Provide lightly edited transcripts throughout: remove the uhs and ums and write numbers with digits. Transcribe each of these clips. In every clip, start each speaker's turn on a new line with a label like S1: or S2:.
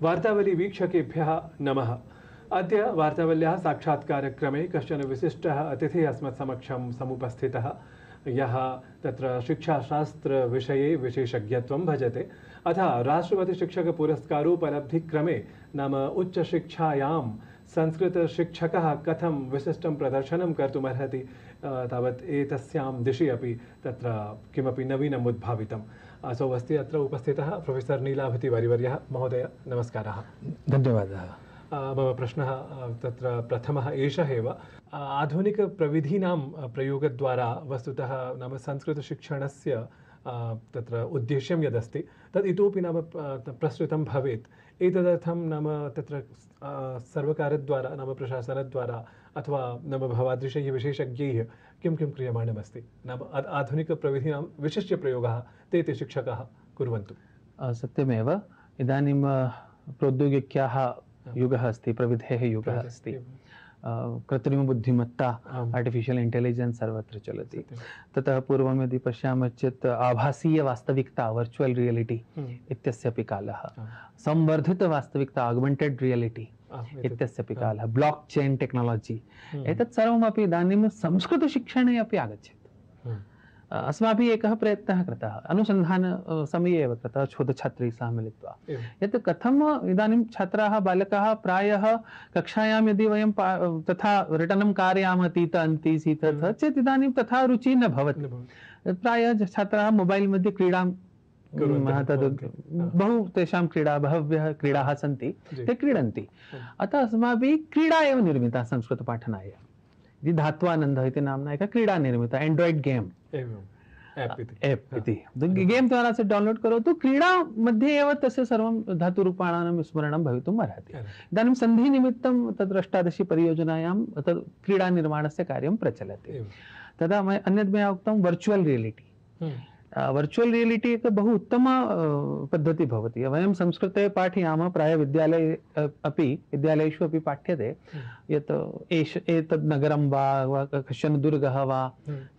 S1: वार्तावली वीक्षकेभ्यः नमः। अद्य वार्तावल्याः साक्षात्कारक्रमे कश्चन विशिष्टः अतिथिः अस्मत्समक्षं समुपस्थितः, यः तत्र शिक्षाशास्त्रविषये विशेषज्ञत्वं भजते। अतः राष्ट्रपतिशिक्षकपुरस्कारोपलब्धिक्रमे नाम उच्चशिक्षायां संस्कृतशिक्षकः कथं विशिष्टं प्रदर्शनं कर्तुमर्हति तावत् एतस्यां दिशि अपि तत्र किमपि नवीनम् उद्भावितम्। असौ अस्ति अत्र उपस्थितः प्रोफेसर् नीलाभतिवारिवर्यः। महोदय नमस्कारः।
S2: धन्यवादः।
S1: मम प्रश्नः तत्र प्रथमः एषः एव। आधुनिकप्रविधीनां प्रयोगद्वारा वस्तुतः नाम संस्कृतशिक्षणस्य तत्र उद्देश्यं यदस्ति तद् इतोपि नाम प्रसृतं भवेत्। एतदर्थं नाम तत्र सर्वकारद्वारा नाम प्रशासनद्वारा अथवा नाम भवादृशैः विशेषज्ञैः किं किं क्रियमाणमस्ति नाम आधुनिकप्रविधीनां विशिष्य प्रयोगः ते शिक्षकाः कुर्वन्तु।
S2: सत्यमेव, इदानीं प्रौद्योगिक्याः युगः अस्ति, प्रविधेः युगः अस्ति। कृत्रिमबुद्धिमत्ता आर्टिफिशियल् इंटेलिजेंस सर्वत्र चलति। ततः पूर्वं यदि पश्यामः चेत् आभासीयवास्तविकता वर्चुवल् रियलिटी इत्यस्यापि कालः, संवर्धितवास्तविकता ऑगमेंटेड रियलिटी इत्यस्यापि कालः, ब्लॉक चेन टेक्नोलॉजी एतत् सर्वमपि इदानीं संस्कृतशिक्षणे अपि आगच्छति। अस्माभिः एकः प्रयत्नः कृतः, अनुसन्धान समये एव कृतः शोधछात्रैः सह मिलित्वा, यत् कथम् इदानीं छात्राः बालकाः प्रायः कक्षायां यदि वयं तथा रटनं कारयामः तीत अन्ति सीत चेत् इदानीं तथा रुचिः न भवति। प्रायः छात्राः मोबैल् मध्ये क्रीडां तद् बहु तेषां बहव्यः क्रीडाः सन्ति, ते क्रीडन्ति। अतः अस्माभिः क्रीडा एव निर्मिता संस्कृतपाठनाय। धात्वानन्दः इति नाम्ना एका क्रीडा निर्मिता, एंड्रॉइड गेम ऐप् इति। गेम द्वारा से डाउनलोड करोतु, क्रीडा मध्ये एव तस्य सर्वं धातुरूपाणां विस्मरणं भवितुम् अर्हति। इदानीं सन्धिनिमित्तं तत्र 18 परियोजनायां तद् क्रीडानिर्माणस्य कार्यं प्रचलति। तदा अन्यद् मया उक्तं वर्चुवल् रियलिटी। वर्चुवल रियलिटी एक बहु उत्तम पद्धति भवति। वयं संस्कृते पाठयामः, प्राय विद्यालयेषु अपि पाठ्यते यत् एतद् नगरं वा कश्चन दुर्गः वा,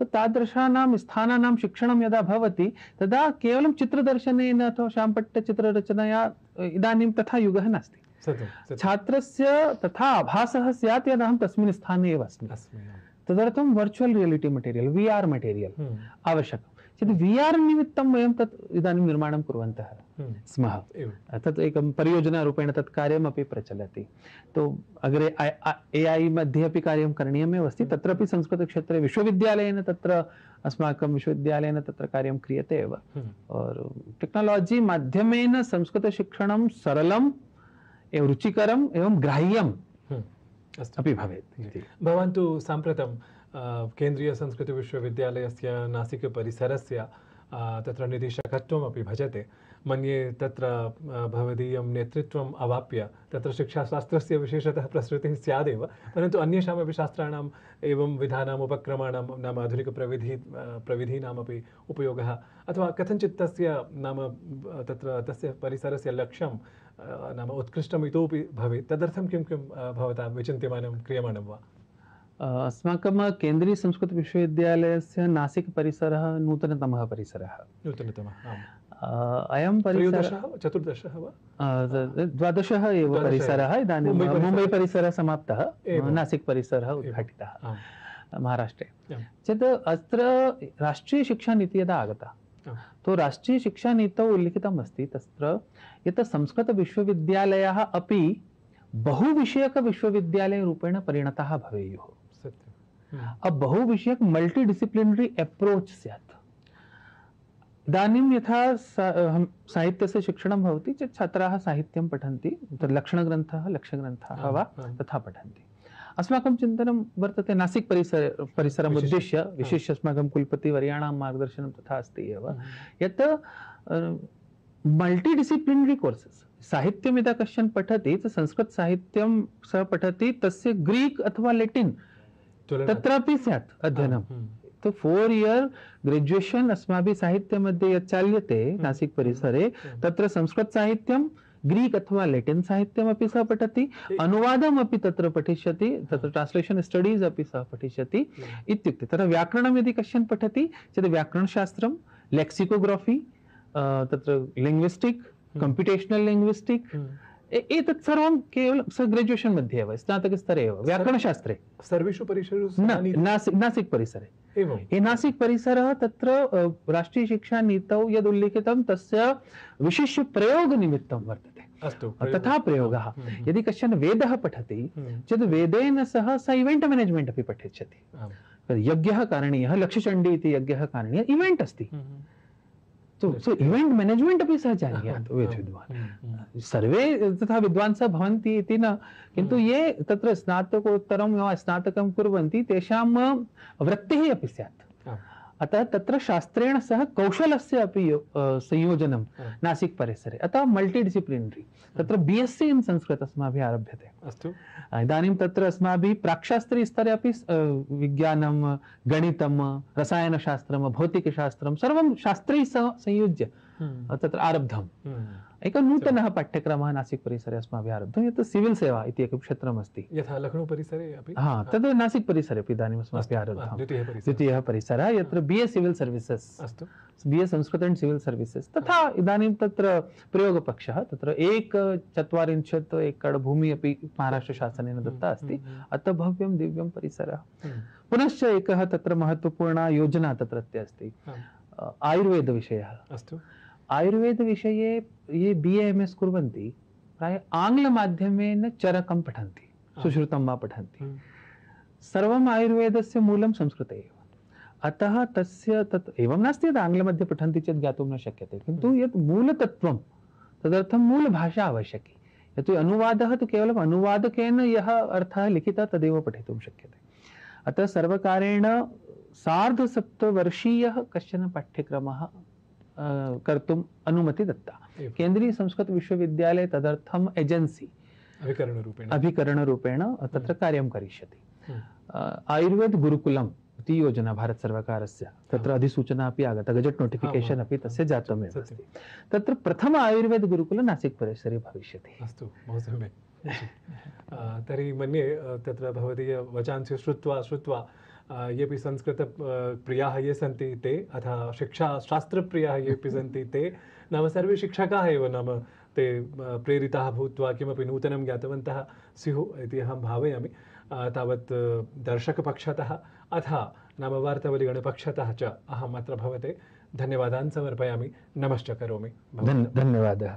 S2: तादृशानां स्थानानां शिक्षणं यदा भवति तदा केवलं चित्रदर्शनेन अथवा शाम्पट्टचित्ररचनया इदानीं तथा युगः नास्ति। छात्रस्य तथा आभासः स्यात् यदा अहं तस्मिन् स्थाने एव अस्मि। तदर्थं virtual reality material, VR material आवश्यकम्। यदि VR निमित्तं वयं तत् इदानीं निर्माणं कुर्वन्तः स्मः। तत् एकं परियोजनारूपेण तत् कार्यमपि प्रचलति। तो अग्रे AI मध्ये अपि कार्यं करणीयमेव अस्ति। तत्रापि संस्कृतक्षेत्रे विश्वविद्यालयेन तत्र अस्माकं विश्वविद्यालयेन तत्र कार्यं क्रियते एव। और टेक्नोलॉजी माध्यमेन संस्कृतशिक्षणं सरलम् एवं रुचिकरम् एवं ग्राह्यम् अपि भवेत्।
S1: भवान् तु साम्प्रतं केन्द्रीय संस्कृत विश्वविद्यालयस्य नासिक परिसरस्य तत्र निदेशकत्वमपि भजते। मन्ये तत्र भवदीयं नेतृत्वम् अवाप्य तत्र शिक्षाशास्त्रस्य विशेषतः प्रसृतिः स्यादेव, परन्तु अन्येषामपि शास्त्राणाम् एवं विधानाम् उपक्रमाणां नाम आधुनिकप्रविधीनामपि उपयोगः अथवा कथञ्चित् तस्य नाम तत्र तस्य परिसरस्य लक्ष्यं नाम उत्कृष्टम् इतोपि भवेत्। तदर्थं किं किं भवता विचिन्त्यमानं क्रियमाणं वा?
S2: अस्माकं केन्द्रीय संस्कृत विश्वविद्यालयस्य नासिक परिसरः नूतनतमः परिसरः। अयं परिसरः
S1: 14 वा
S2: 12 एव परिसरः। इदानीं मुम्बै परिसरः समाप्तः, नासिक परिसरः उद्घाटितः महाराष्ट्रे। चेत् अत्र राष्ट्रीयशिक्षानीतिः यदा आगता, तो राष्ट्रीयशिक्षानीतौ उल्लिखितम् अस्ति तत्र यत् संस्कृतविश्वविद्यालयाः अपि बहुविषयकविश्वविद्यालयरूपेण परिणताः भवेयुः। अब बहुविषयक मल्टीडिसिप्लिनरी अप्रोच स्यात्। इदानीं यथा साहित्यस्य शिक्षणं भवति चेत् छात्राः साहित्यं पठन्ति, लक्षणग्रन्थाः लक्ष्यग्रन्थाः वा तथा पठन्ति। अस्माकं चिन्तनं वर्तते नासिक परिसरम् उद्दिश्य, विशेष अस्माकं कुलपतिवर्याणां मार्गदर्शनं तथा अस्ति एव, यत् मल्टीडिसिप्लिनरी कोर्सेस्, साहित्यं यदा कश्चन पठति संस्कृत साहित्यं सः पठति, तस्य ग्रीक अथवा लैटिन तत्रापि स्यात् अध्ययनं। तो 4 इयर ग्रेजुएशन अस्माभिः साहित्य मध्ये यत् चाल्यते नासिक परिसरे, तत्र संस्कृत साहित्यं ग्रीक अथवा लैटिन साहित्यमपि सः पठति, अनुवादमपि तत्र पठिष्यति, तत्र ट्रांसलेशन स्टडीज अपि सः पठिष्यति इत्युक्ते। तत्र व्याकरणं यदि कश्चन पठति चेत् व्याकरणशास्त्रं, लेक्सिकोग्राफी, तत्र लिंग्विस्टिक, कंप्यूटेशनल लिंग्विस्टिक एतत् सर्वं केवलं ग्रेजुयेशन् मध्ये एव स्नातकस्तरे एव व्याकरणशास्त्रे
S1: सर्वेषु परिसरेषु
S2: नासिक परिसरे
S1: एवं
S2: नासिक परिसरः तत्र राष्ट्रीयशिक्षानीतौ यद् उल्लिखितं तस्य विशिष्य प्रयोगनिमित्तं वर्तते।
S1: अस्तु
S2: तथा प्रयोगः यदि कश्चन वेदः पठति चेत् वेदेन सह स इवेण्ट् मैनेजमेण्ट् अपि पठिष्यति। यज्ञः कारणीयः, लक्षचण्डी इति यज्ञः कारणीयः इवेण्ट् अस्ति, सो इवेण्ट् मैनेजमेण्ट् अपि सः जानीयात् विद्वान्। सर्वे तथा विद्वांसः भवन्ति इति न, किन्तु ये तत्र स्नातकोत्तरं वा स्नातकं कुर्वन्ति तेषां वृत्तिः अपि स्यात्। अतः तत्र शास्त्रेण सह कौशलस्य अपि संयोजनं नासिक परिसरे, अतः मल्टीडिसिप्लिनरी। तत्र BSc इन् संस्कृत अस्माभिः आरभ्यते।
S1: अस्तु,
S2: इदानीं तत्र अस्माभिः प्राक्शास्त्रीस्तरे अपि विज्ञानं, गणितं, रसायनशास्त्रं, भौतिकशास्त्रं सर्वं शास्त्रैः सह संयुज्य तत्र आरब्धम्। एकः नूतनः पाठ्यक्रमः नासिक परिसरे अस्माभिः आरब्धः, यत् सिविल् सेवा इति एकं क्षेत्रमस्ति।
S1: यथा लखनौ परिसरे अपि
S2: तद् नासिक परिसरे अपि इदानीम् अस्माभिः आरब्धः द्वितीयः परिसरः, यत्र BA सिविल् सर्विसेस्,
S1: अस्तु,
S2: BA Sanskrit and civil services. तथा इदानीं तत्र प्रयोगपक्षः, तत्र 1/4 एकड़ भूमिः अपि महाराष्ट्रशासनेन दत्ता अस्ति। अतः भव्यं दिव्यं परिसरः। पुनश्च एकः तत्र महत्त्वपूर्णा योजना तत्रत्य अस्ति, आयुर्वेदविषयः।
S1: अस्तु,
S2: आयुर्वेदविषये ये BA MS कुर्वन्ति प्रायः आङ्ग्लमाध्यमेन चरकं पठन्ति, सुश्रुतं वा पठन्ति। सर्वम् आयुर्वेदस्य मूलं संस्कृते एव, अतः तस्य तत् एवं नास्ति यत् आङ्ग्लमध्ये पठन्ति चेत् ज्ञातुं न शक्यते, किन्तु यत् मूलतत्त्वं तदर्थं मूलभाषा आवश्यकी। यतो अनुवादः तु केवलम् अनुवादकेन यः अर्थः लिखितः तदेव पठितुं शक्यते। अतः सर्वकारेण 7.5 वर्षीयः कश्चन पाठ्यक्रमः कर्तुम् अनुमति दत्ता। केन्द्रीय संस्कृत विश्वविद्यालये तदर्थम् एजेन्सी अभिकरणरूपेण तत्र कार्यं करिष्यति। आयुर्वेद गुरुकुलम् इति योजना भारत सर्वकारस्य, तत्र अधिसूचना अपि आगता, गजेट् नोटिफिकेशन् अपि तस्य जातमेव अस्ति। तत्र प्रथम आयुर्वेद गुरुकुल नासिक परिसरे भविष्यति।
S1: अस्तु, बहु सम्यक्। तर्हि मन्ये तत्र भवदीय वचांसि श्रुत्वा येऽपि संस्कृत प्रियाः ये सन्ति ते, अथवा शिक्षाशास्त्रप्रियाः येऽपि सन्ति ते, नाम सर्वे शिक्षकाः एव, नाम ते प्रेरिताः भूत्वा किमपि नूतनं ज्ञातवन्तः स्युः इति अहं भावयामि। तावत् दर्शकपक्षतः अथ नाम वार्तावलीगणपक्षतः च अहम् अत्र भवते धन्यवादान् समर्पयामि, नमश्च करोमि।
S2: धन्यवादः।